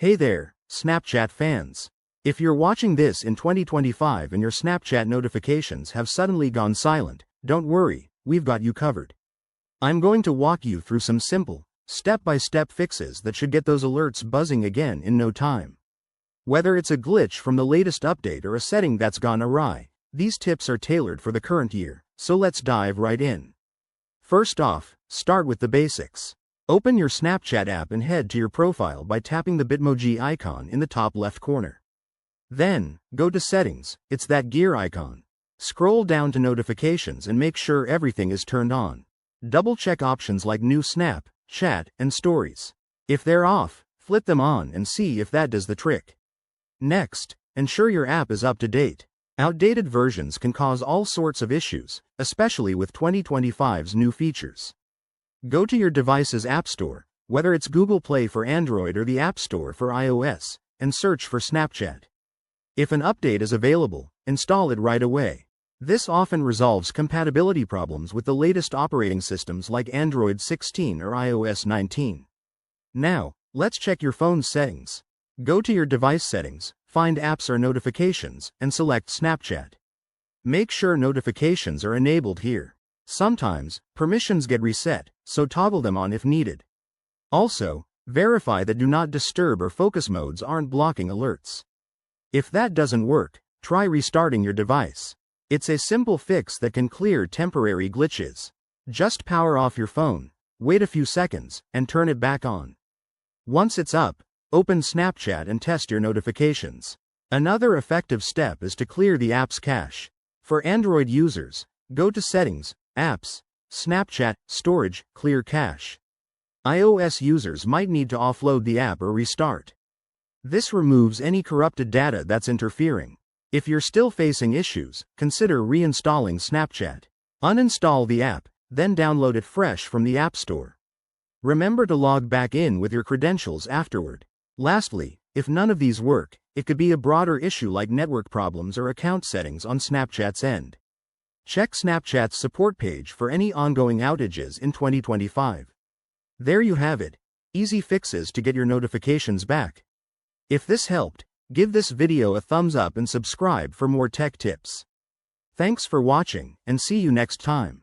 Hey there, Snapchat fans. If you're watching this in 2025 and your Snapchat notifications have suddenly gone silent, don't worry, we've got you covered. I'm going to walk you through some simple, step-by-step fixes that should get those alerts buzzing again in no time. Whether it's a glitch from the latest update or a setting that's gone awry, these tips are tailored for the current year, so let's dive right in. First off, start with the basics. Open your Snapchat app and head to your profile by tapping the Bitmoji icon in the top left corner. Then, go to Settings, it's that gear icon. Scroll down to Notifications and make sure everything is turned on. Double-check options like New Snap, Chat, and Stories. If they're off, flip them on and see if that does the trick. Next, ensure your app is up to date. Outdated versions can cause all sorts of issues, especially with 2025's new features. Go to your device's App Store, whether it's Google Play for Android or the App Store for iOS, and search for Snapchat. If an update is available, install it right away. This often resolves compatibility problems with the latest operating systems like Android 16 or iOS 19. Now, let's check your phone's settings. Go to your device settings, find Apps or Notifications, and select Snapchat. Make sure notifications are enabled here. Sometimes, permissions get reset, so toggle them on if needed. Also, verify that Do Not Disturb or focus modes aren't blocking alerts. If that doesn't work, try restarting your device. It's a simple fix that can clear temporary glitches. Just power off your phone, wait a few seconds, and turn it back on. Once it's up, open Snapchat and test your notifications. Another effective step is to clear the app's cache. For Android users, go to Settings, Apps, Snapchat, Storage, Clear Cache. iOS users might need to offload the app or restart. This removes any corrupted data that's interfering. If you're still facing issues, consider reinstalling Snapchat. Uninstall the app, then download it fresh from the App Store. Remember to log back in with your credentials afterward. Lastly, if none of these work, it could be a broader issue like network problems or account settings on Snapchat's end. Check Snapchat's support page for any ongoing outages in 2025. There you have it, easy fixes to get your notifications back. If this helped, give this video a thumbs up and subscribe for more tech tips. Thanks for watching, and see you next time.